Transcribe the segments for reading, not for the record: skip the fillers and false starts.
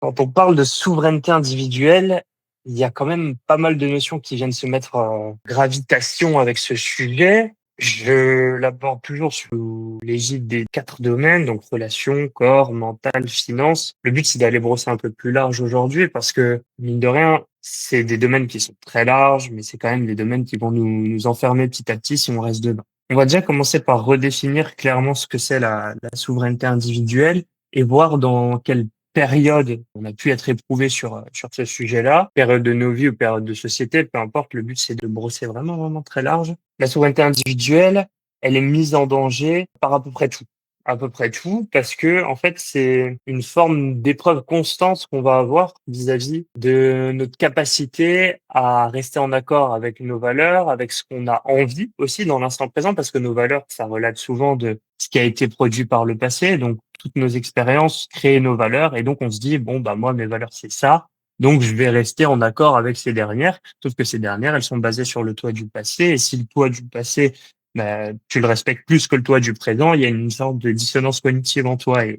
Quand on parle de souveraineté individuelle, il y a quand même pas mal de notions qui viennent se mettre en gravitation avec ce sujet. Je l'aborde toujours sous l'égide des 4 domaines, donc relations, corps, mental, finance. Le but, c'est d'aller brosser un peu plus large aujourd'hui parce que, mine de rien, c'est des domaines qui sont très larges, mais c'est quand même des domaines qui vont nous enfermer petit à petit si on reste dedans. On va déjà commencer par redéfinir clairement ce que c'est la souveraineté individuelle et voir dans quelle période on a pu être éprouvé sur ce sujet-là, période de nos vies ou période de société, peu importe, le but c'est de brosser vraiment, vraiment très large. La souveraineté individuelle, elle est mise en danger par à peu près tout. À peu près tout, parce que, en fait, c'est une forme d'épreuve constante qu'on va avoir vis-à-vis de notre capacité à rester en accord avec nos valeurs, avec ce qu'on a envie aussi dans l'instant présent, parce que nos valeurs, ça relate souvent de ce qui a été produit par le passé. Donc, toutes nos expériences créent nos valeurs et donc on se dit, bon, bah, moi, mes valeurs, c'est ça. Donc, je vais rester en accord avec ces dernières. Sauf que ces dernières, elles sont basées sur le toit du passé. Et si le toit du passé, bah, tu le respectes plus que le toit du présent, il y a une sorte de dissonance cognitive en toi et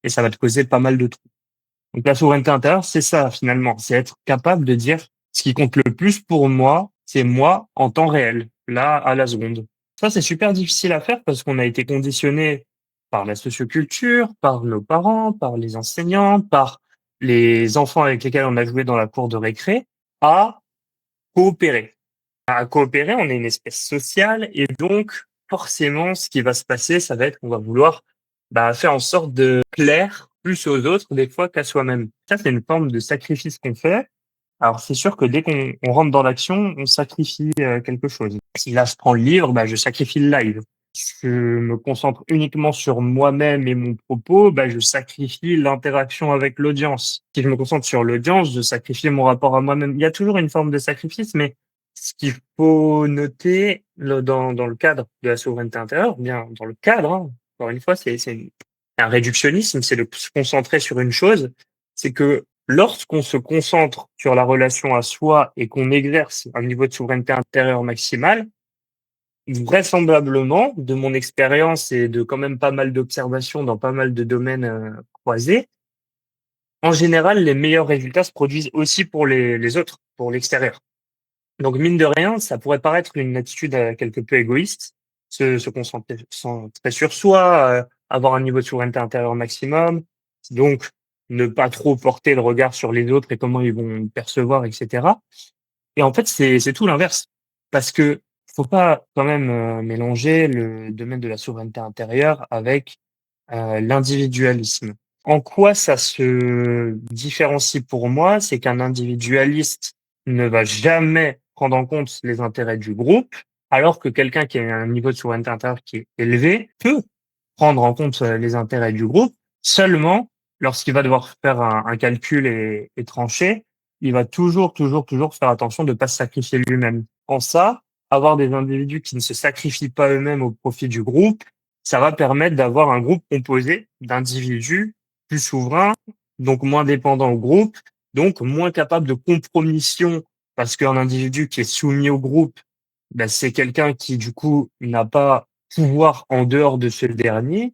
ça va te causer pas mal de troubles. Donc, la souveraineté intérieure, c'est ça, finalement. C'est être capable de dire ce qui compte le plus pour moi, c'est moi en temps réel, là, à la seconde. Ça, c'est super difficile à faire parce qu'on a été conditionné par la socioculture, par nos parents, par les enseignants, par les enfants avec lesquels on a joué dans la cour de récré, à coopérer. À coopérer, on est une espèce sociale et donc forcément, ce qui va se passer, ça va être qu'on va vouloir faire en sorte de plaire plus aux autres des fois qu'à soi-même. Ça, c'est une forme de sacrifice qu'on fait. Alors c'est sûr que dès qu'on rentre dans l'action, on sacrifie quelque chose. Si là je prends le livre, je sacrifie le live. Je me concentre uniquement sur moi-même et mon propos, je sacrifie l'interaction avec l'audience. Si je me concentre sur l'audience, je sacrifie mon rapport à moi-même. Il y a toujours une forme de sacrifice, mais ce qu'il faut noter dans le cadre de la souveraineté intérieure, bien dans le cadre, hein, encore une fois, c'est un réductionnisme, c'est de se concentrer sur une chose, c'est que lorsqu'on se concentre sur la relation à soi et qu'on exerce un niveau de souveraineté intérieure maximal, vraisemblablement, de mon expérience et de quand même pas mal d'observations dans pas mal de domaines croisés, en général, les meilleurs résultats se produisent aussi pour les autres, pour l'extérieur. Donc, mine de rien, ça pourrait paraître une attitude quelque peu égoïste, se concentrer sur soi, avoir un niveau de souveraineté intérieure maximum, donc ne pas trop porter le regard sur les autres et comment ils vont me percevoir, etc. Et en fait, c'est tout l'inverse. Parce que faut pas quand même mélanger le domaine de la souveraineté intérieure avec l'individualisme. En quoi ça se différencie pour moi, c'est qu'un individualiste ne va jamais prendre en compte les intérêts du groupe, alors que quelqu'un qui a un niveau de souveraineté intérieure qui est élevé peut prendre en compte les intérêts du groupe seulement lorsqu'il va devoir faire un calcul et trancher. Il va toujours faire attention de ne pas se sacrifier lui-même. En ça, avoir des individus qui ne se sacrifient pas eux-mêmes au profit du groupe, ça va permettre d'avoir un groupe composé d'individus plus souverains, donc moins dépendants au groupe, donc moins capable de compromission, parce qu'un individu qui est soumis au groupe, c'est quelqu'un qui, du coup, n'a pas pouvoir en dehors de ce dernier,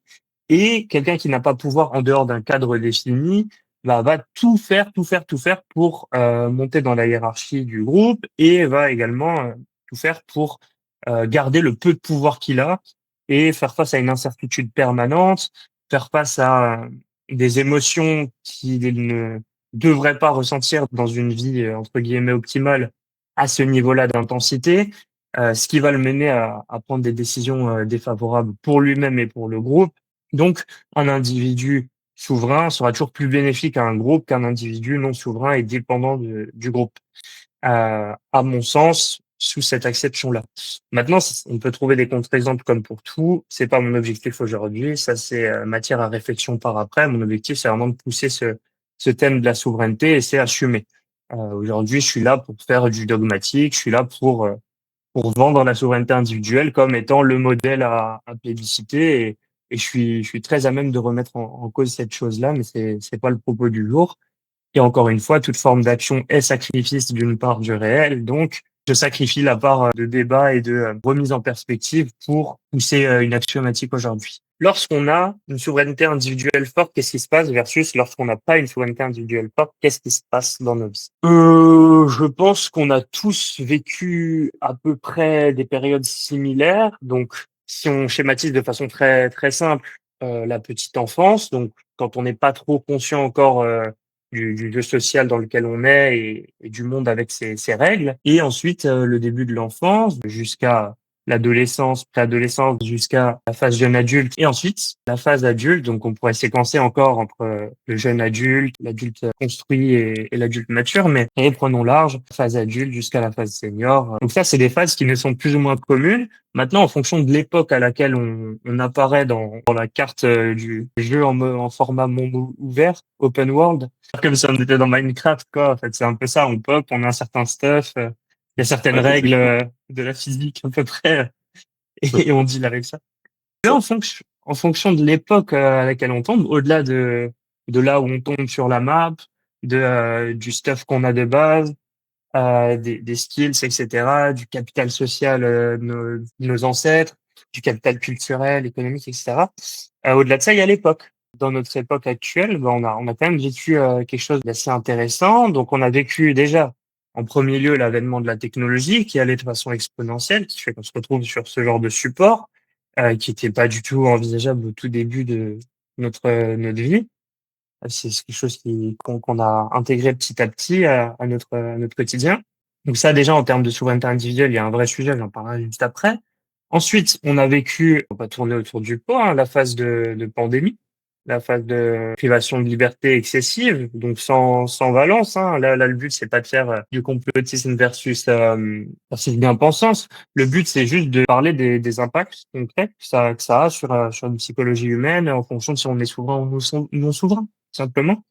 et quelqu'un qui n'a pas pouvoir en dehors d'un cadre défini, va tout faire pour monter dans la hiérarchie du groupe et va également tout faire pour garder le peu de pouvoir qu'il a et faire face à une incertitude permanente, faire face à des émotions qu'il ne devrait pas ressentir dans une vie entre guillemets optimale à ce niveau-là d'intensité, ce qui va le mener à prendre des décisions défavorables pour lui-même et pour le groupe. Donc, un individu souverain sera toujours plus bénéfique à un groupe qu'un individu non souverain et dépendant du groupe, à mon sens, sous cette acception-là. Maintenant, on peut trouver des contre-exemples comme pour tout. C'est pas mon objectif aujourd'hui. Ça, c'est matière à réflexion par après. Mon objectif, c'est vraiment de pousser ce thème de la souveraineté et c'est assumer. Aujourd'hui, je suis là pour faire du dogmatique. Je suis là pour vendre la souveraineté individuelle comme étant le modèle à plébisciter et je suis très à même de remettre en cause cette chose-là, mais c'est pas le propos du jour. Et encore une fois, toute forme d'action est sacrifice d'une part du réel, donc je sacrifie la part de débat et de remise en perspective pour pousser une axiomatique aujourd'hui. Lorsqu'on a une souveraineté individuelle forte, qu'est-ce qui se passe versus lorsqu'on n'a pas une souveraineté individuelle forte, qu'est-ce qui se passe dans nos vies? Je pense qu'on a tous vécu à peu près des périodes similaires. Donc, si on schématise de façon très très simple, la petite enfance, donc quand on n'est pas trop conscient encore du jeu social dans lequel on est et du monde avec ses règles, et ensuite le début de l'enfance jusqu'à l'adolescence, préadolescence jusqu'à la phase jeune adulte et ensuite la phase adulte. Donc, on pourrait séquencer encore entre le jeune adulte, l'adulte construit et l'adulte mature, mais et prenons large, phase adulte jusqu'à la phase senior. Donc ça, c'est des phases qui ne sont plus ou moins communes. Maintenant, en fonction de l'époque à laquelle on apparaît dans la carte du jeu en format monde ouvert, open world, comme si on était dans Minecraft, quoi. En fait, c'est un peu ça. On pop, on a un certain stuff. Il y a certaines règles de la physique à peu près et on deal avec ça. Et en fonction de l'époque à laquelle on tombe, au-delà de là où on tombe sur la map, du stuff qu'on a de base, des skills, etc., du capital social nos ancêtres, du capital culturel, économique, etc. Au-delà de ça, il y a l'époque. Dans notre époque actuelle, ben, on a quand même vécu quelque chose d'assez intéressant. Donc, on a vécu déjà, en premier lieu, l'avènement de la technologie qui allait de façon exponentielle, qui fait qu'on se retrouve sur ce genre de support qui n'était pas du tout envisageable au tout début de notre vie. C'est quelque chose qu'on a intégré petit à petit à notre quotidien. Donc ça, déjà, en termes de souveraineté individuelle, il y a un vrai sujet, j'en parlerai juste après. Ensuite, on a vécu, on va tourner autour du pot, hein, la phase de pandémie, la phase de privation de liberté excessive, donc sans valence. Hein. Là, le but, c'est pas de faire du complotisme versus bien-pensance. Le but, c'est juste de parler des impacts concrets que ça a sur une psychologie humaine en fonction de si on est souverain ou non souverain simplement.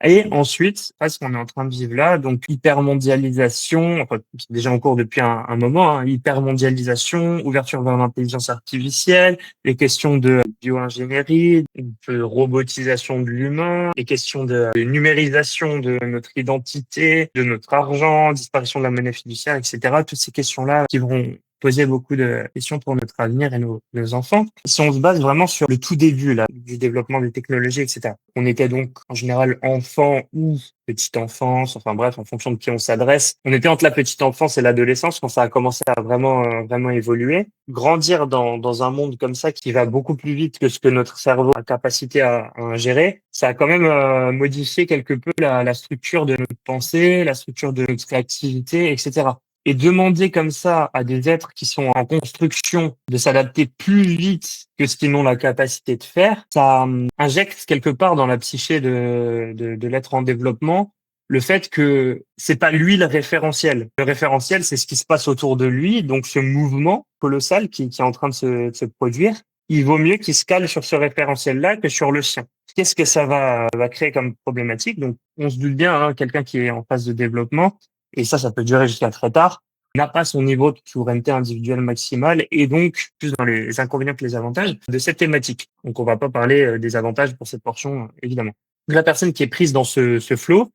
Et ensuite, ce qu'on est en train de vivre là, donc hypermondialisation, enfin, c'est déjà en cours depuis un moment, hein, hypermondialisation, ouverture vers l'intelligence artificielle, les questions de bioingénierie, de robotisation de l'humain, les questions de numérisation de notre identité, de notre argent, disparition de la monnaie fiduciaire, etc. Toutes ces questions-là qui vont poser beaucoup de questions pour notre avenir et nos enfants. Si on se base vraiment sur le tout début là, du développement des technologies, etc. On était donc en général enfant ou petite enfance, enfin bref, en fonction de qui on s'adresse. On était entre la petite enfance et l'adolescence quand ça a commencé à vraiment évoluer. Grandir dans un monde comme ça qui va beaucoup plus vite que ce que notre cerveau a capacité à ingérer, ça a quand même modifié quelque peu la structure de notre pensée, la structure de notre créativité, etc. Et demander comme ça à des êtres qui sont en construction de s'adapter plus vite que ce qu'ils n'ont la capacité de faire, ça injecte quelque part dans la psyché de l'être en développement le fait que c'est pas lui le référentiel. Le référentiel, c'est ce qui se passe autour de lui. Donc ce mouvement colossal qui est en train de se produire, il vaut mieux qu'il se cale sur ce référentiel-là que sur le sien. Qu'est-ce que ça va créer comme problématique? Donc on se doute bien, hein, quelqu'un qui est en phase de développement, et ça peut durer jusqu'à très tard, n'a pas son niveau de souveraineté individuelle maximale et donc plus dans les inconvénients que les avantages de cette thématique. Donc on va pas parler des avantages pour cette portion, évidemment. La personne qui est prise dans ce flow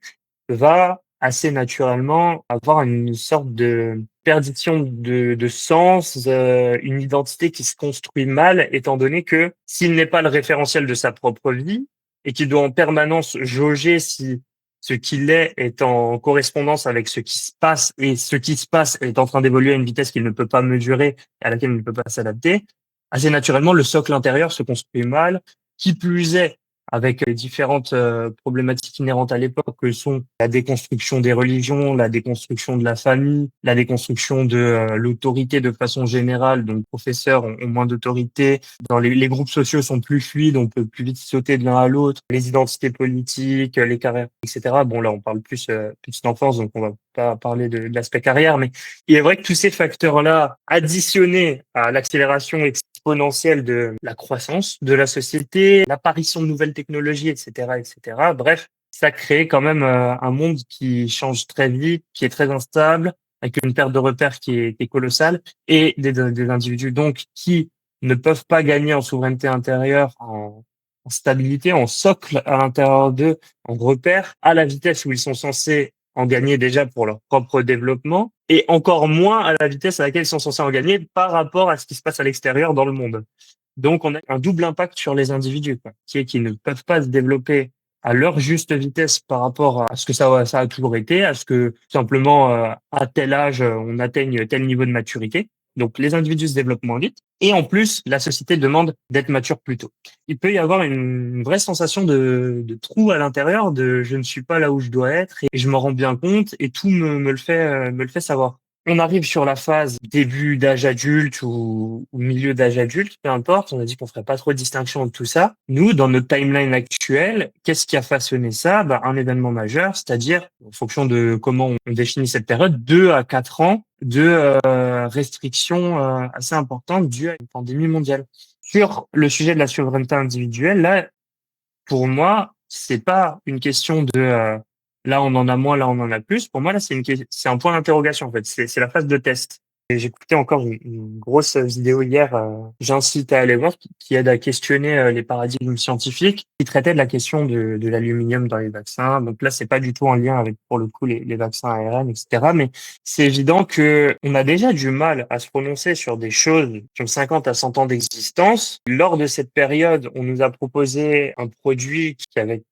va assez naturellement avoir une sorte de perdition de sens, une identité qui se construit mal, étant donné que s'il n'est pas le référentiel de sa propre vie et qu'il doit en permanence jauger si ce qu'il est en correspondance avec ce qui se passe et ce qui se passe est en train d'évoluer à une vitesse qu'il ne peut pas mesurer et à laquelle il ne peut pas s'adapter, assez naturellement, le socle intérieur se construit mal. Qui plus est, avec les différentes problématiques inhérentes à l'époque que sont la déconstruction des religions, la déconstruction de la famille, la déconstruction de l'autorité de façon générale. Donc, professeurs ont moins d'autorité. Dans les groupes sociaux sont plus fluides, on peut plus vite sauter de l'un à l'autre. Les identités politiques, les carrières, etc. Bon, là, on parle plus petite enfance, donc on va pas parler de l'aspect carrière, mais il est vrai que tous ces facteurs-là, additionnés à l'accélération exponentielle de la croissance de la société, l'apparition de nouvelles technologies, etc., etc. Bref, ça crée quand même un monde qui change très vite, qui est très instable, avec une perte de repères qui est colossale, et des individus donc qui ne peuvent pas gagner en souveraineté intérieure, en stabilité, en socle à l'intérieur d'eux, en repères, à la vitesse où ils sont censés en gagner déjà pour leur propre développement, et encore moins à la vitesse à laquelle ils sont censés en gagner par rapport à ce qui se passe à l'extérieur dans le monde. Donc, on a un double impact sur les individus, quoi, qui est qu'ils ne peuvent pas se développer à leur juste vitesse par rapport à ce que ça a toujours été, à ce que simplement à tel âge on atteigne tel niveau de maturité. Donc, les individus se développent moins vite. Et en plus, la société demande d'être mature plus tôt. Il peut y avoir une vraie sensation de trou à l'intérieur, de je ne suis pas là où je dois être et je m'en rends bien compte et tout me le fait savoir. On arrive sur la phase début d'âge adulte ou milieu d'âge adulte, peu importe. On a dit qu'on ferait pas trop de distinction entre tout ça. Nous, dans notre timeline actuelle, qu'est-ce qui a façonné ça? Bah, un événement majeur, c'est-à-dire, en fonction de comment on définit cette période, 2 à 4 ans de restrictions assez importantes dues à une pandémie mondiale. Sur le sujet de la souveraineté individuelle, là, pour moi, c'est pas une question de là on en a moins, là on en a plus. Pour moi, là, c'est un point d'interrogation en fait. C'est la phase de test. Et j'écoutais encore une grosse vidéo hier, j'incite à aller voir, qui aide à questionner les paradigmes scientifiques, qui traitait de la question de l'aluminium dans les vaccins. Donc là, c'est pas du tout en lien avec, pour le coup, les vaccins ARN, etc. Mais c'est évident que on a déjà du mal à se prononcer sur des choses qui ont 50 à 100 ans d'existence. Lors de cette période, on nous a proposé un produit qui avait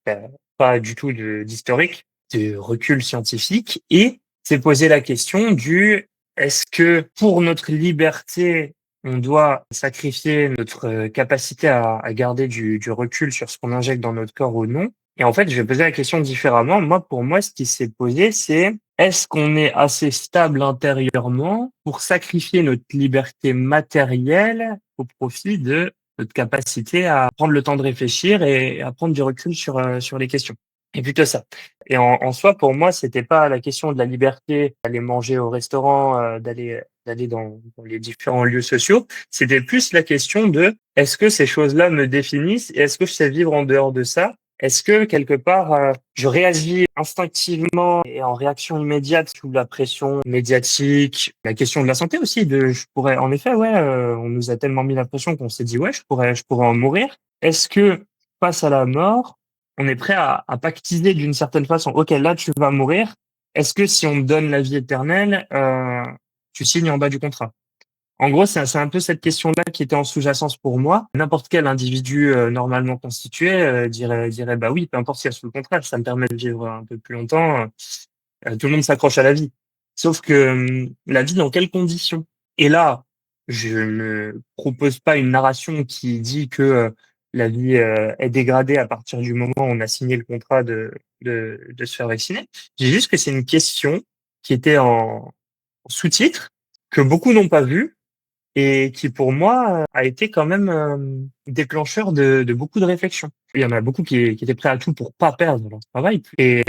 pas du tout d'historique, de recul scientifique, et s'est posé la question du est-ce que pour notre liberté, on doit sacrifier notre capacité à garder du recul sur ce qu'on injecte dans notre corps ou non? Et en fait, je vais poser la question différemment. Moi, pour moi, ce qui s'est posé, c'est est-ce qu'on est assez stable intérieurement pour sacrifier notre liberté matérielle au profit de notre capacité à prendre le temps de réfléchir et à prendre du recul sur les questions? Et plutôt ça. Et en soi, pour moi, c'était pas la question de la liberté d'aller manger au restaurant, d'aller dans les différents lieux sociaux. C'était plus la question de est-ce que ces choses-là me définissent et est-ce que je sais vivre en dehors de ça? Est-ce que quelque part, je réagis instinctivement et en réaction immédiate sous la pression médiatique, la question de la santé aussi, je pourrais, en effet, ouais, on nous a tellement mis la pression qu'on s'est dit, ouais, je pourrais en mourir. Est-ce que face à la mort, on est prêt à pactiser d'une certaine façon? Ok, là, tu vas mourir. Est-ce que si on te donne la vie éternelle, tu signes en bas du contrat? En gros, c'est un peu cette question-là qui était en sous-jacence pour moi. N'importe quel individu normalement constitué dirait bah oui, peu importe s'il y a sous le contrat, ça me permet de vivre un peu plus longtemps. Tout le monde s'accroche à la vie. Sauf que la vie dans quelles conditions? Et là, je ne propose pas une narration qui dit que la vie est dégradée à partir du moment où on a signé le contrat de se faire vacciner. Je dis juste que c'est une question qui était en sous-titre, que beaucoup n'ont pas vu, et qui pour moi a été quand même déclencheur de beaucoup de réflexions. Il y en a beaucoup qui étaient prêts à tout pour pas perdre leur travail, et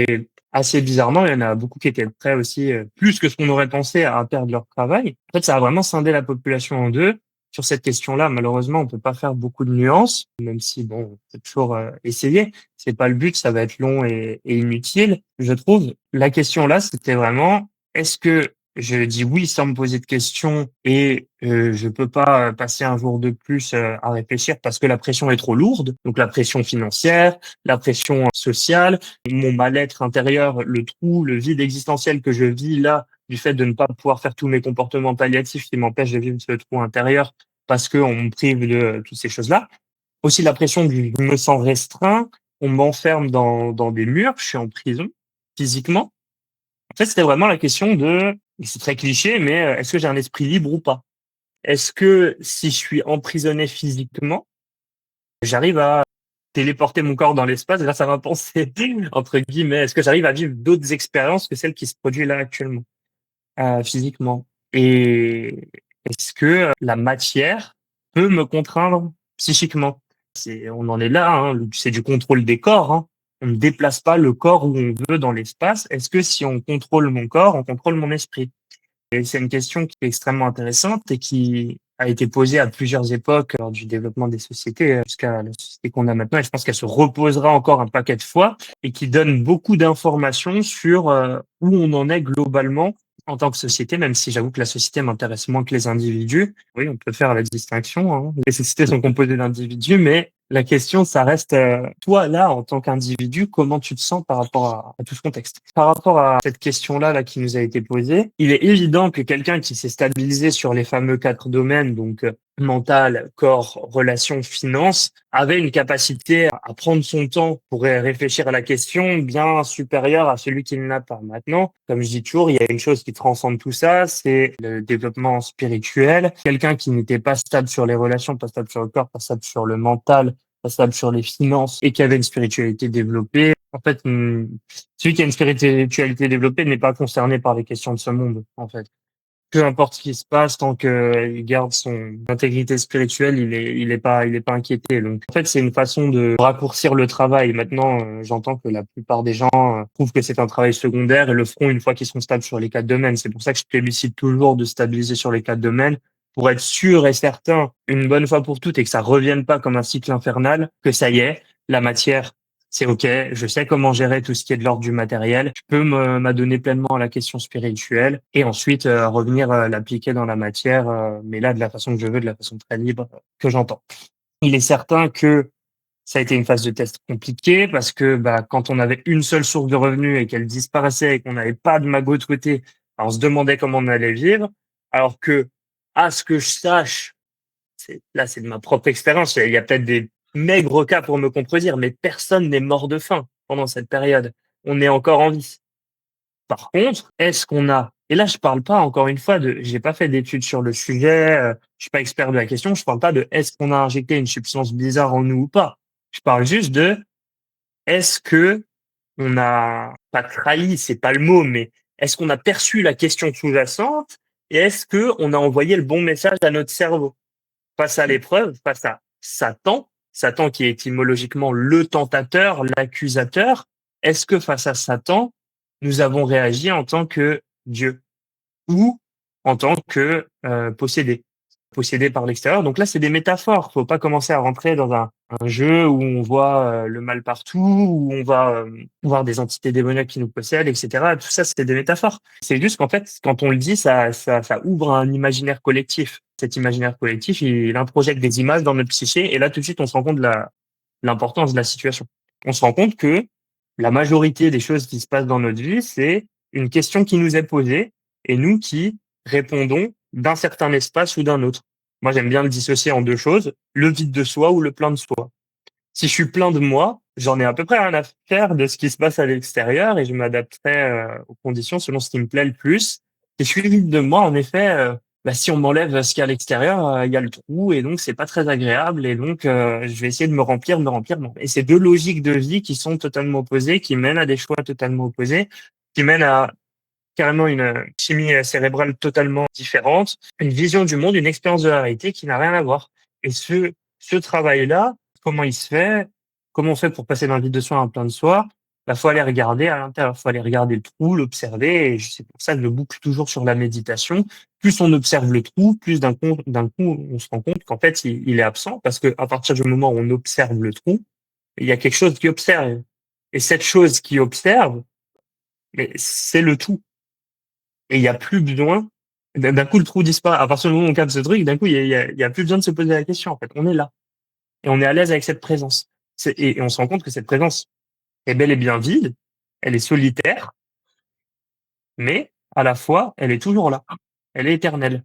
assez bizarrement, il y en a beaucoup qui étaient prêts aussi, plus que ce qu'on aurait pensé, à perdre leur travail. En fait, ça a vraiment scindé la population en deux. Sur cette question-là, malheureusement, on peut pas faire beaucoup de nuances, même si bon, on peut toujours essayer. C'est pas le but, ça va être long et inutile, je trouve. La question là, c'était vraiment, est-ce que je dis oui sans me poser de questions et je peux pas passer un jour de plus à réfléchir parce que la pression est trop lourde. Donc la pression financière, la pression sociale, mon mal-être intérieur, le trou, le vide existentiel que je vis là du fait de ne pas pouvoir faire tous mes comportements palliatifs qui m'empêchent de vivre ce trou intérieur parce qu'on me prive de toutes ces choses-là. Aussi la pression du je me sens restreint, on m'enferme dans des murs, je suis en prison physiquement. En fait, c'était vraiment la question de, et c'est très cliché, mais est-ce que j'ai un esprit libre ou pas? Est-ce que si je suis emprisonné physiquement, j'arrive à téléporter mon corps dans l'espace grâce à ma pensée, entre guillemets? Est-ce que j'arrive à vivre d'autres expériences que celles qui se produisent là actuellement, physiquement? Et est-ce que la matière peut me contraindre psychiquement? On en est là, hein, c'est du contrôle des corps, hein. On ne déplace pas le corps où on veut dans l'espace. Est-ce que si on contrôle mon corps, on contrôle mon esprit? Et c'est une question qui est extrêmement intéressante et qui a été posée à plusieurs époques lors du développement des sociétés jusqu'à la société qu'on a maintenant. Et je pense qu'elle se reposera encore un paquet de fois et qui donne beaucoup d'informations sur où on en est globalement en tant que société, même si j'avoue que la société m'intéresse moins que les individus. Oui, on peut faire la distinction, hein. Les sociétés sont composées d'individus, mais la question, ça reste, toi, là, en tant qu'individu, comment tu te sens par rapport à tout ce contexte? Par rapport à cette question-là, là, qui nous a été posée, il est évident que quelqu'un qui s'est stabilisé sur les fameux 4 domaines, donc mental, corps, relations, finances, avait une capacité à prendre son temps pour réfléchir à la question bien supérieure à celui qui ne l'a pas. Maintenant, comme je dis toujours, il y a une chose qui transcende tout ça, c'est le développement spirituel. Quelqu'un qui n'était pas stable sur les relations, pas stable sur le corps, pas stable sur le mental, pas stable sur les finances et qui avait une spiritualité développée, en fait, celui qui a une spiritualité développée n'est pas concerné par les questions de ce monde, en fait. Peu importe ce qui se passe, tant qu'il garde son intégrité spirituelle, il est pas inquiété. Donc, en fait, c'est une façon de raccourcir le travail. Maintenant, j'entends que la plupart des gens trouvent que c'est un travail secondaire et le feront une fois qu'ils seront stables sur les 4 domaines. C'est pour ça que je plébiscite toujours de stabiliser sur les 4 domaines pour être sûr et certain, une bonne fois pour toutes, et que ça revienne pas comme un cycle infernal, que ça y est, la matière, c'est OK, je sais comment gérer tout ce qui est de l'ordre du matériel. Je peux m'adonner pleinement à la question spirituelle et ensuite revenir l'appliquer dans la matière, mais là de la façon que je veux, de la façon très libre que j'entends. Il est certain que ça a été une phase de test compliquée parce que quand on avait une seule source de revenus et qu'elle disparaissait et qu'on n'avait pas de magot de côté, on se demandait comment on allait vivre. Alors que, à ce que je sache, c'est de ma propre expérience. Il y a peut-être des maigres cas pour me contredire, mais personne n'est mort de faim pendant cette période. On est encore en vie. Par contre, est-ce qu'on a, et là, je parle pas encore une fois j'ai pas fait d'études sur le sujet, je suis pas expert de la question, je parle pas de est-ce qu'on a injecté une substance bizarre en nous ou pas. Je parle juste de est-ce que on a pas trahi, c'est pas le mot, mais est-ce qu'on a perçu la question sous-jacente et est-ce que on a envoyé le bon message à notre cerveau? Face à l'épreuve, face à Satan, Satan qui est étymologiquement le tentateur, l'accusateur, est-ce que face à Satan, nous avons réagi en tant que Dieu ou en tant que possédé par l'extérieur? Donc là, c'est des métaphores. Faut pas commencer à rentrer dans un jeu où on voit le mal partout, où on va voir des entités démoniaques qui nous possèdent, etc. Tout ça, c'est des métaphores. C'est juste qu'en fait, quand on le dit, ça ouvre un imaginaire collectif. Cet imaginaire collectif, il introjette des images dans notre psyché, et là, tout de suite, on se rend compte de l'importance de la situation. On se rend compte que la majorité des choses qui se passent dans notre vie, c'est une question qui nous est posée et nous qui répondons d'un certain espace ou d'un autre. Moi, j'aime bien le dissocier en deux choses, le vide de soi ou le plein de soi. Si je suis plein de moi, j'en ai à peu près rien à faire de ce qui se passe à l'extérieur et je m'adapterai aux conditions selon ce qui me plaît le plus. Si je suis vide de moi, en effet, si on m'enlève ce qu'il y a à l'extérieur, il y a le trou et donc c'est pas très agréable et donc je vais essayer de me remplir, me remplir. Et c'est deux logiques de vie qui sont totalement opposées, qui mènent à des choix totalement opposés, qui mènent à carrément une chimie cérébrale totalement différente, une vision du monde, une expérience de la réalité qui n'a rien à voir. Et ce travail-là, comment il se fait? Comment on fait pour passer d'un vide de soi à un plein de soi? Faut aller regarder à l'intérieur, faut aller regarder le trou, l'observer. Et c'est pour ça que je boucle toujours sur la méditation. Plus on observe le trou, plus d'un coup, on se rend compte qu'en fait, il est absent parce que à partir du moment où on observe le trou, il y a quelque chose qui observe. Et cette chose qui observe, mais c'est le tout. Et il y a plus besoin, d'un coup, le trou disparaît. À partir du moment où on capte ce truc, d'un coup, il y a plus besoin de se poser la question, en fait. On est là. Et on est à l'aise avec cette présence. Et on se rend compte que cette présence est bel et bien vide. Elle est solitaire, mais à la fois, elle est toujours là. Elle est éternelle.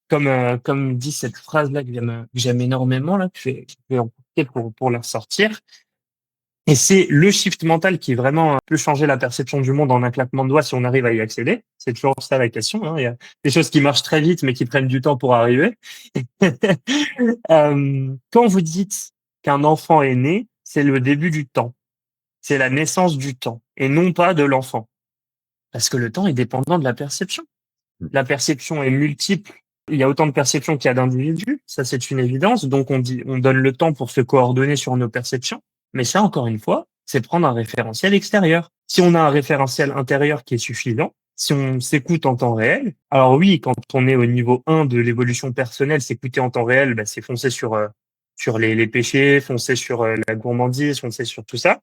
Comme dit cette phrase-là que j'aime énormément, là, que je vais en profiter pour la ressortir. Et c'est le shift mental qui vraiment peut changer la perception du monde en un claquement de doigts si on arrive à y accéder. C'est toujours ça la question, hein. Il y a des choses qui marchent très vite mais qui prennent du temps pour arriver. Quand vous dites qu'un enfant est né, c'est le début du temps. C'est la naissance du temps et non pas de l'enfant. Parce que le temps est dépendant de la perception. La perception est multiple. Il y a autant de perceptions qu'il y a d'individus. Ça, c'est une évidence. Donc, on donne le temps pour se coordonner sur nos perceptions. Mais ça, encore une fois, c'est prendre un référentiel extérieur. Si on a un référentiel intérieur qui est suffisant, si on s'écoute en temps réel, alors oui, quand on est au niveau 1 de l'évolution personnelle, s'écouter en temps réel, c'est foncer sur les péchés, foncer sur la gourmandise, foncer sur tout ça.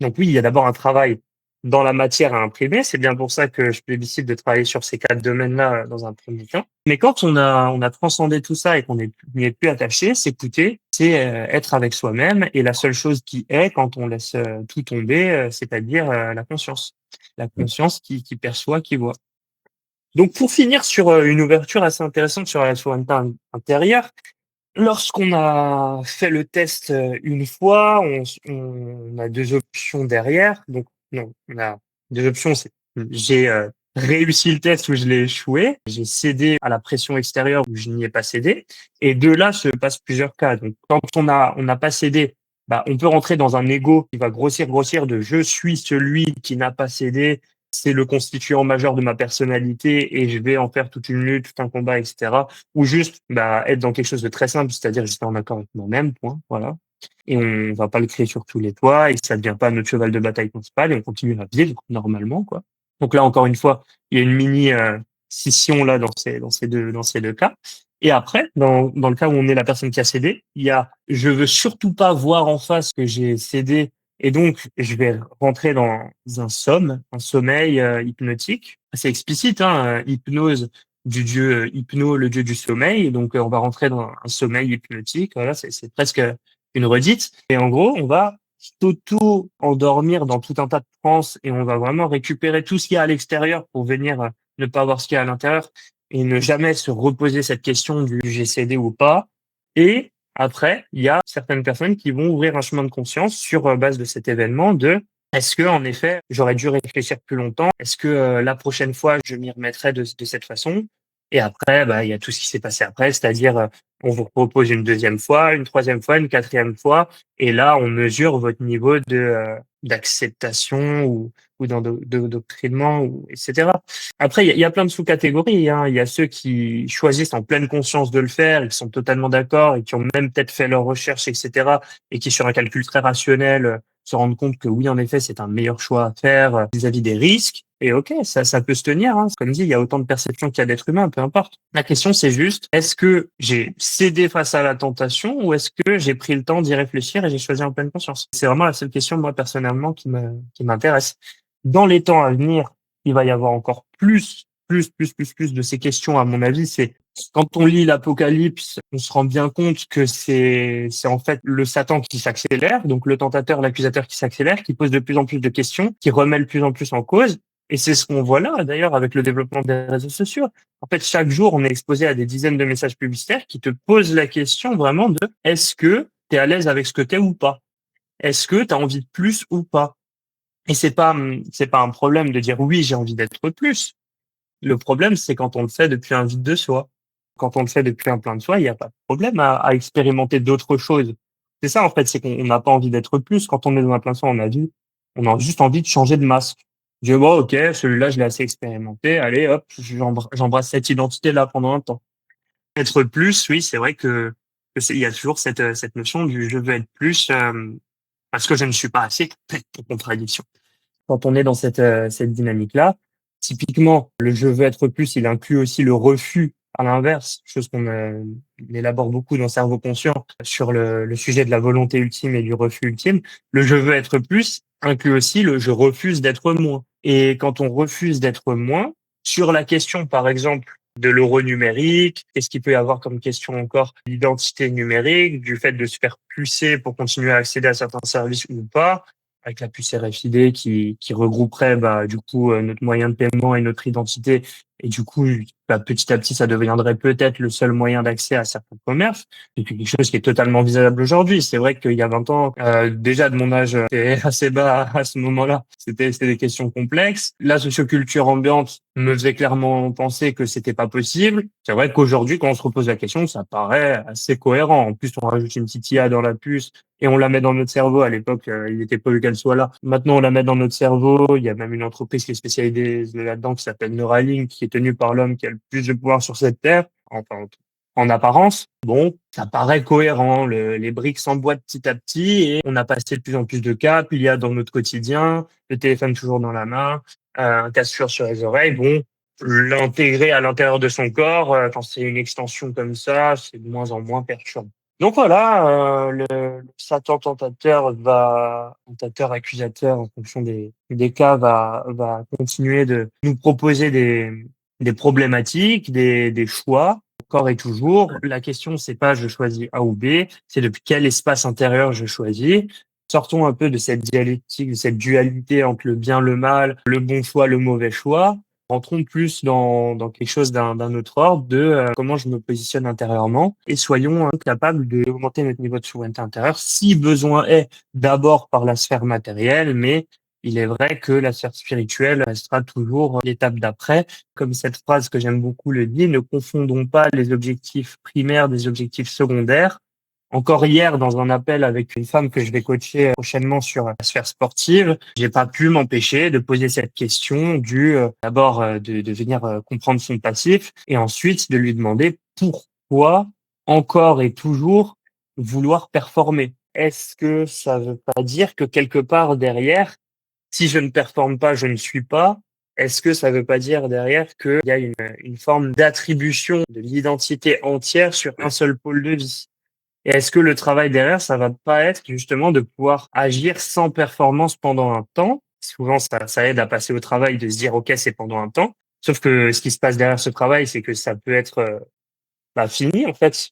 Donc oui, il y a d'abord un travail dans la matière à imprimer. C'est bien pour ça que je plébiscite de travailler sur ces 4 domaines-là dans un premier temps. Mais quand on a transcendé tout ça et qu'on n'y est plus attaché, s'écouter, c'est être avec soi-même. Et la seule chose qui est quand on laisse tout tomber, c'est-à-dire la conscience. La conscience qui perçoit, qui voit. Donc pour finir sur une ouverture assez intéressante sur la souveraineté intérieure, lorsqu'on a fait le test une fois, on a deux options derrière. Donc non, on a deux options. C'est j'ai réussi le test ou je l'ai échoué. J'ai cédé à la pression extérieure ou je n'y ai pas cédé. Et de là se passent plusieurs cas. Donc quand on n'a pas cédé, bah, on peut rentrer dans un ego qui va grossir de je suis celui qui n'a pas cédé, c'est le constituant majeur de ma personnalité et je vais en faire toute une lutte, tout un combat, etc. Ou juste bah, être dans quelque chose de très simple, c'est-à-dire rester en accord avec moi-même, point, voilà. Et on va pas le créer sur tous les toits et ça devient pas notre cheval de bataille principal et on continue à vivre normalement, quoi. Donc là, encore une fois, il y a une mini scission là dans ces deux cas. Et après, dans le cas où on est la personne qui a cédé, il y a je veux surtout pas voir en face que j'ai cédé et donc je vais rentrer dans un sommeil hypnotique. C'est explicite, hein, hypnose du dieu Hypno, le dieu du sommeil. Donc on va rentrer dans un sommeil hypnotique. Voilà, c'est presque une redite. Et en gros, on va s'auto-endormir dans tout un tas de transes et on va vraiment récupérer tout ce qu'il y a à l'extérieur pour venir ne pas voir ce qu'il y a à l'intérieur et ne jamais se reposer cette question du j'ai cédé ou pas. Et après, il y a certaines personnes qui vont ouvrir un chemin de conscience sur base de cet événement de est-ce que, en effet, j'aurais dû réfléchir plus longtemps? Est-ce que la prochaine fois, je m'y remettrai de cette façon? Et après, bah, il y a tout ce qui s'est passé après, c'est-à-dire on vous propose une deuxième fois, une troisième fois, une quatrième fois, et là, on mesure votre niveau de d'acceptation ou d'endoctrinement, ou etc. Après, il y a plein de sous-catégories, hein. Il y a ceux qui choisissent en pleine conscience de le faire, qui sont totalement d'accord et qui ont même peut-être fait leurs recherches, etc. et qui, sur un calcul très rationnel, se rendent compte que oui, en effet, c'est un meilleur choix à faire vis-à-vis des risques. Et ok, ça peut se tenir, hein. Comme dit, il y a autant de perceptions qu'il y a d'êtres humains, peu importe. La question, c'est juste, est-ce que j'ai cédé face à la tentation ou est-ce que j'ai pris le temps d'y réfléchir et j'ai choisi en pleine conscience? C'est vraiment la seule question, moi, personnellement, qui m'intéresse. Dans les temps à venir, il va y avoir encore plus de ces questions, à mon avis. C'est quand on lit l'Apocalypse, on se rend bien compte que c'est en fait le Satan qui s'accélère, donc le tentateur, l'accusateur qui s'accélère, qui pose de plus en plus de questions, qui remet de plus en plus en cause. Et c'est ce qu'on voit là, d'ailleurs, avec le développement des réseaux sociaux. En fait, chaque jour, on est exposé à des dizaines de messages publicitaires qui te posent la question vraiment de est-ce que tu es à l'aise avec ce que tu es ou pas? Est-ce que tu as envie de plus ou pas? Et c'est pas un problème de dire oui, j'ai envie d'être plus. Le problème, c'est quand on le fait depuis un vide de soi. Quand on le fait depuis un plein de soi, il n'y a pas de problème à expérimenter d'autres choses. C'est ça, en fait, c'est qu'on n'a pas envie d'être plus. Quand on est dans un plein de soi, on a juste envie de changer de masque. Je dis, bon, ok, celui-là, je l'ai assez expérimenté. Allez, hop, j'embrasse cette identité-là pendant un temps. Être plus, oui, c'est vrai il y a toujours cette notion du je veux être plus, parce que je ne suis pas assez, contradiction. Quand on est dans cette dynamique-là, typiquement, le je veux être plus, il inclut aussi le refus à l'inverse, chose qu'on élabore beaucoup dans Cerveau conscient sur le sujet de la volonté ultime et du refus ultime. Le je veux être plus inclut aussi le je refuse d'être moins. Et quand on refuse d'être moins, sur la question, par exemple, de l'euro numérique, qu'est-ce qu'il peut y avoir comme question encore? L'identité numérique, du fait de se faire pucer pour continuer à accéder à certains services ou pas, avec la puce RFID qui regrouperait bah, du coup notre moyen de paiement et notre identité. Et du coup, bah, petit à petit, ça deviendrait peut-être le seul moyen d'accès à certains commerces. Et puis quelque chose qui est totalement visible aujourd'hui. C'est vrai qu'il y a 20 ans, déjà de mon âge, c'était assez bas à ce moment-là. C'était des questions complexes. La socioculture ambiante me faisait clairement penser que c'était pas possible. C'est vrai qu'aujourd'hui, quand on se repose la question, ça paraît assez cohérent. En plus, on rajoute une petite IA dans la puce et on la met dans notre cerveau. À l'époque, il n'était pas vu qu'elle soit là. Maintenant, on la met dans notre cerveau. Il y a même une entreprise qui est spécialisée là-dedans qui s'appelle Neuralink, qui est tenue par l'homme qui a le plus de pouvoir sur cette terre. Enfin, en apparence, bon, ça paraît cohérent. Les briques s'emboîtent petit à petit et on a passé de plus en plus de caps. Il y a dans notre quotidien le téléphone toujours dans la main, un casse-sûr sur les oreilles. Bon, l'intégrer à l'intérieur de son corps, quand c'est une extension comme ça, c'est de moins en moins perturbant. Donc voilà, le Satan tentateur, accusateur, en fonction des cas, va continuer de nous proposer des problématiques, des choix, encore et toujours. La question, c'est pas je choisis A ou B, c'est depuis quel espace intérieur je choisis. Sortons un peu de cette dialectique, de cette dualité entre le bien, le mal, le bon choix, le mauvais choix. Rentrons plus dans quelque chose d'un autre ordre de comment je me positionne intérieurement et soyons capables d'augmenter notre niveau de souveraineté intérieure si besoin est, d'abord par la sphère matérielle, mais il est vrai que la sphère spirituelle restera toujours l'étape d'après. Comme cette phrase que j'aime beaucoup le dit, ne confondons pas les objectifs primaires des objectifs secondaires. Encore hier, dans un appel avec une femme que je vais coacher prochainement sur la sphère sportive, j'ai pas pu m'empêcher de poser cette question d'abord de venir comprendre son passif et ensuite de lui demander pourquoi encore et toujours vouloir performer. Est-ce que ça veut pas dire que quelque part derrière, si je ne performe pas, je ne suis pas? Est-ce que ça veut pas dire derrière qu'il y a une forme d'attribution de l'identité entière sur un seul pôle de vie? Et est-ce que le travail derrière, ça va pas être justement de pouvoir agir sans performance pendant un temps? Souvent, ça aide à passer au travail de se dire, OK, c'est pendant un temps. Sauf que ce qui se passe derrière ce travail, c'est que ça peut être fini en fait.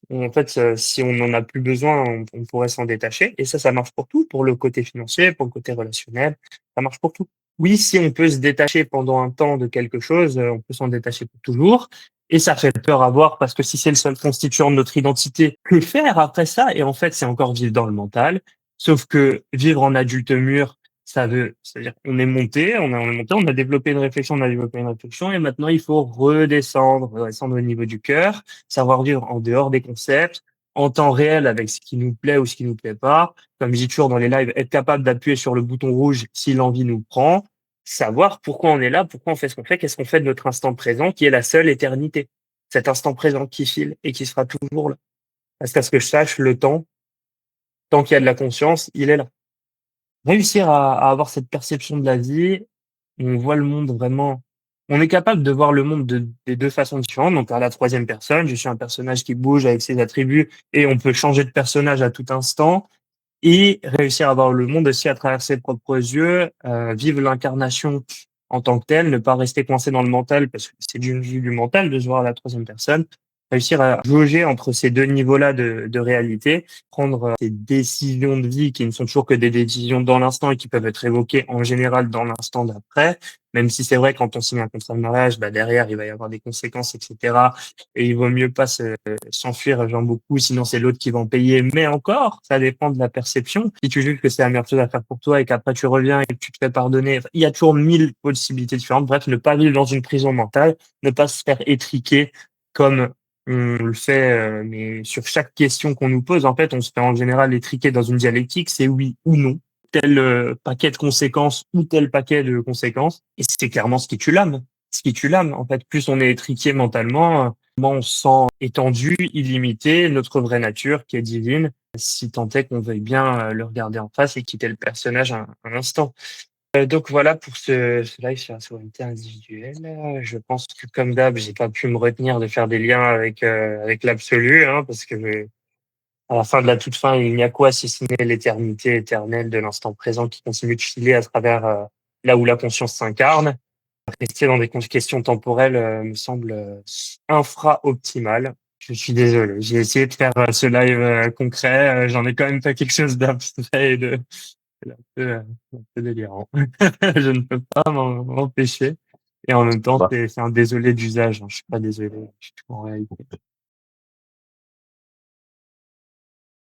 Si on n'en a plus besoin, on pourrait s'en détacher. Et ça marche pour tout, pour le côté financier, pour le côté relationnel, ça marche pour tout. Oui, si on peut se détacher pendant un temps de quelque chose, on peut s'en détacher pour toujours. Et ça fait peur à voir parce que si c'est le seul constituant de notre identité, que faire après ça? Et en fait, c'est encore vivre dans le mental. Sauf que vivre en adulte mûr, c'est-à-dire on est monté, on a développé une réflexion, on a développé une réflexion, et maintenant il faut redescendre au niveau du cœur, savoir vivre en dehors des concepts, en temps réel avec ce qui nous plaît ou ce qui nous plaît pas. Comme je dis toujours dans les lives, être capable d'appuyer sur le bouton rouge si l'envie nous prend, savoir pourquoi on est là, pourquoi on fait ce qu'on fait, qu'est-ce qu'on fait de notre instant présent qui est la seule éternité. Cet instant présent qui file et qui sera toujours là. Parce qu'à ce que je sache, le temps, tant qu'il y a de la conscience, il est là. Réussir à avoir cette perception de la vie, on voit le monde vraiment, on est capable de voir le monde des 2 façons différentes. Donc à la troisième personne, je suis un personnage qui bouge avec ses attributs et on peut changer de personnage à tout instant et réussir à voir le monde aussi à travers ses propres yeux, vivre l'incarnation en tant que telle, ne pas rester coincé dans le mental parce que c'est d'une vue du mental de se voir à la troisième personne. Réussir à jauger entre ces 2 niveaux-là de réalité, prendre des décisions de vie qui ne sont toujours que des décisions dans l'instant et qui peuvent être évoquées en général dans l'instant d'après. Même si c'est vrai, quand on signe un contrat de mariage, derrière, il va y avoir des conséquences, etc. Et il vaut mieux pas s'enfuir, j'aime beaucoup, sinon c'est l'autre qui va en payer. Mais encore, ça dépend de la perception. Si tu juges que c'est la meilleure chose à faire pour toi et qu'après tu reviens et que tu te fais pardonner, il y a toujours 1000 possibilités différentes. Bref, ne pas vivre dans une prison mentale, ne pas se faire étriquer comme on le fait, mais sur chaque question qu'on nous pose, en fait, on se fait en général étriquer dans une dialectique, c'est oui ou non, tel paquet de conséquences ou tel paquet de conséquences. Et c'est clairement ce qui tue l'âme. Ce qui tue l'âme, en fait, plus on est étriqué mentalement, moins on se sent étendu, illimité, notre vraie nature qui est divine, si tant est qu'on veuille bien le regarder en face et quitter le personnage un instant. Donc voilà pour ce live sur la souveraineté individuelle. Je pense que comme d'hab, j'ai pas pu me retenir de faire des liens avec l'absolu, hein, parce que à la fin de la toute fin, il n'y a quoi si ce n'est l'éternité éternelle de l'instant présent qui continue de filer à travers là où la conscience s'incarne. Rester dans des questions temporelles me semble infra-optimal. Je suis désolé. J'ai essayé de faire ce live concret. J'en ai quand même fait quelque chose d'abstrait et de un peu délirant. Je ne peux pas m'empêcher. Et en même temps, Bah, c'est un désolé d'usage, hein. Je suis pas désolé. Je suis en réalité.